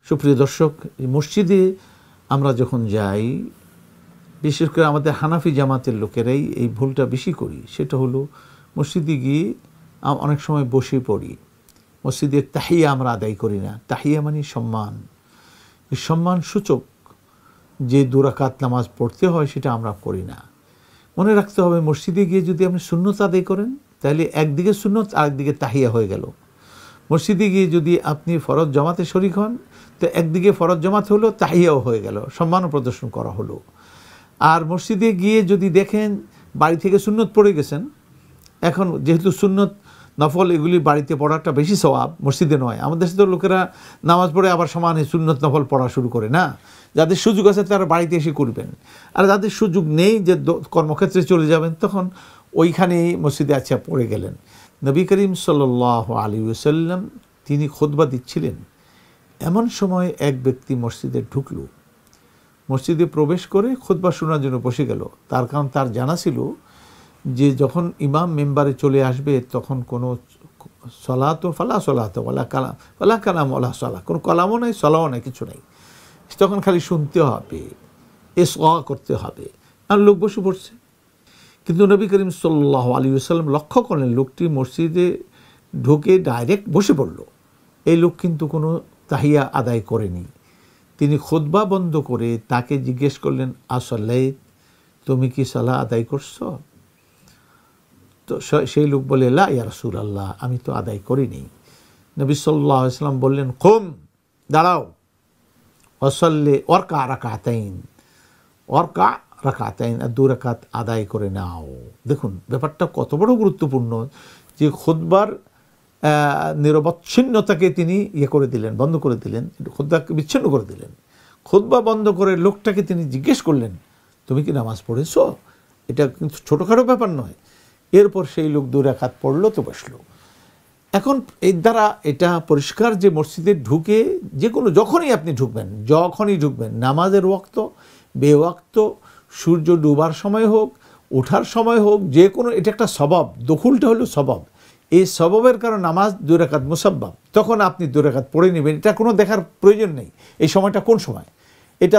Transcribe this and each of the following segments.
সুপ্রিয় দর্শক, মসজিদে আমরা যখন যাই, বিশেষ করে আমাদের হানাফি জামাতের লোকেরাই এই ভুলটা বেশি করি। সেটা হলো মসজিদে গিয়ে অনেক সময় বসে পড়ি, মসজিদের তাহিয়া আমরা আদায় করি না। তাহিয়া মানে সম্মান, এই সম্মান সূচক যে 2 রাকাত নামাজ পড়তে হয় সেটা আমরা করি না। মনে রাখতে হবে, মসজিদে গিয়ে যদি আপনি সুন্নত আদায় করেন তাহলে একদিকে সুন্নত আরেকদিকে তাহিয়া হয়ে গেল। মসজিদে গিয়ে যদি আপনি ফরজ জামাতে শরীক হন তো একদিকে ফরজ জামাত হলো, তাহিয়াও হয়ে গেল, সম্মানও প্রদর্শন করা হলো। আর মসজিদে গিয়ে যদি দেখেন বাড়ি থেকে সুন্নত পড়ে গেছেন, এখন যেহেতু সুন্নত নফল এগুলি বাড়িতে পড়াটা বেশি সওয়াব, মসজিদে নয়। আমাদের দেশে তো লোকেরা নামাজ পড়ে আবার সমানে সুন্নত নফল পড়া শুরু করে না। যাদের সুযোগ আছে তারা বাড়িতে এসে করবেন, আর যাদের সুযোগ নেই যে কর্মক্ষেত্রে চলে যাবেন, তখন ওইখানেই মসজিদে আচ্ছা পড়ে গেলেন। নবী করিম সাল্লাল্লাহু আলাইহি ওয়াসাল্লাম তিনি খুতবা দিচ্ছিলেন, এমন সময় এক ব্যক্তি মসজিদে ঢুকল, মসজিদে প্রবেশ করে খুতবা শোনার জন্য বসে গেল। তার কারণ তার জানা ছিল যে যখন ইমাম মেম্বারে চলে আসবে তখন কোনো সলাত ফালা সলাত ওয়ালা কালাম, ফালা কালাম ওয়ালা সলা, কোনো কালামও নেই, সলাও নেই, কিছু নেই। তখন খালি শুনতে হবে, করতে হবে, আর লোক বসে পড়ছে। কিন্তু নবী করিম সাল্লাল্লাহু আলাইহি ওয়াসাল্লাম লক্ষ্য করলেন লোকটি মসজিদে ঢুকে ডাইরেক্ট বসে পড়ল। এই লোক কিন্তু কোনো তাহিয়া আদায় করেনি। তিনি খুতবা বন্ধ করে তাকে জিজ্ঞেস করলেন, আসলাইত, তুমি কি সালাহ আদায় করছো? তো সেই লোক বলে, লা ইয়া রাসূলুল্লাহ, আমি তো আদায় করিনি। নবী সাল্লাল্লাহু আলাইহি ওয়াসাল্লাম বললেন, কুম, দাঁড়াও, ওয়াসাল্লি ওয়ারকা রাকাতাইন, ওয়ারকা রাকাতাইন, আর 2 রাকাত আদায় করে নাও। দেখুন ব্যাপারটা কত বড় গুরুত্বপূর্ণ যে খুতবার নিরবচ্ছিন্নতাকে তিনি করে দিলেন, বন্ধ করে দিলেন, খুতবাকে বিচ্ছিন্ন করে দিলেন। খুতবা বন্ধ করে লোকটাকে তিনি জিজ্ঞেস করলেন, তুমি কি নামাজ পড়েছো? এটা কিন্তু ছোটোখাটো ব্যাপার নয়। এরপর সেই লোক 2 রাকাত পড়লো, তো বসলো। এখন এর দ্বারা এটা পরিষ্কার যে মসজিদে ঢুকে যে কোনো যখনই ঢুকবেন, নামাজের ওয়াক্ত, বেওয়াক্ত, সূর্য ডুবার সময় হোক, ওঠার সময় হোক, যে কোনো, এটা একটা সবাব। দখুলটা হলো সবাব। এই সবাবের কারণে নামাজ 2 রাকাত মুসাব্বাব, তখন আপনি 2 রাকাত পড়ে নেবেন। এটা কোনো দেখার প্রয়োজন নেই এই সময়টা কোন সময়, এটা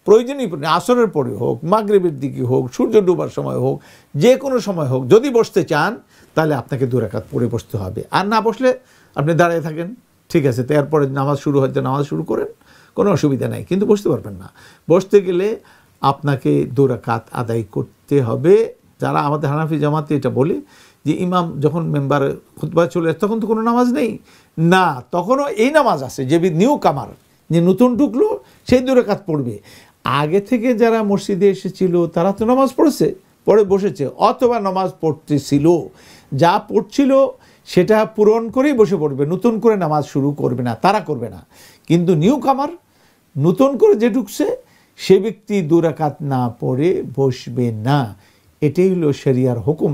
প্রয়োজনই আসরের পরে হোক, মাগরিবের দিকে হোক, সূর্য ডুবার সময় হোক, যে কোনো সময় হোক। যদি বসতে চান তাহলে আপনাকে 2 রাকাত পড়ে বসতে হবে, আর না বসলে আপনি দাঁড়িয়ে থাকেন, ঠিক আছে। তো এরপরে নামাজ শুরু হয়তো নামাজ শুরু করেন, কোনো অসুবিধা নাই, কিন্তু বসতে পারবেন না। বসতে গেলে আপনাকে 2 রাকাত আদায় করতে হবে। যারা আমাদের হানাফি জামাতে এটা বলে যে ইমাম যখন মেম্বার খুতবা চলে আসে তখন তো কোনো নামাজ নেই না, তখনও এই নামাজ আছে যে নিউ কামার, যে নতুন ঢুকলো সেই 2 রাকাত পড়বে। আগে থেকে যারা মসজিদে এসেছিল তারা তো নামাজ পড়ে বসেছে, অথবা নামাজ পড়তেছিল, যা পড়ছিল সেটা পূরণ করেই বসে পড়বে, নতুন করে নামাজ শুরু করবে না, তারা করবে না। কিন্তু নিউ কামার, নতুন করে যে ঢুকছে, সে ব্যক্তি 2 রাকাত না পড়ে বসবে না। এটাই হলো শরিয়ার হুকুম।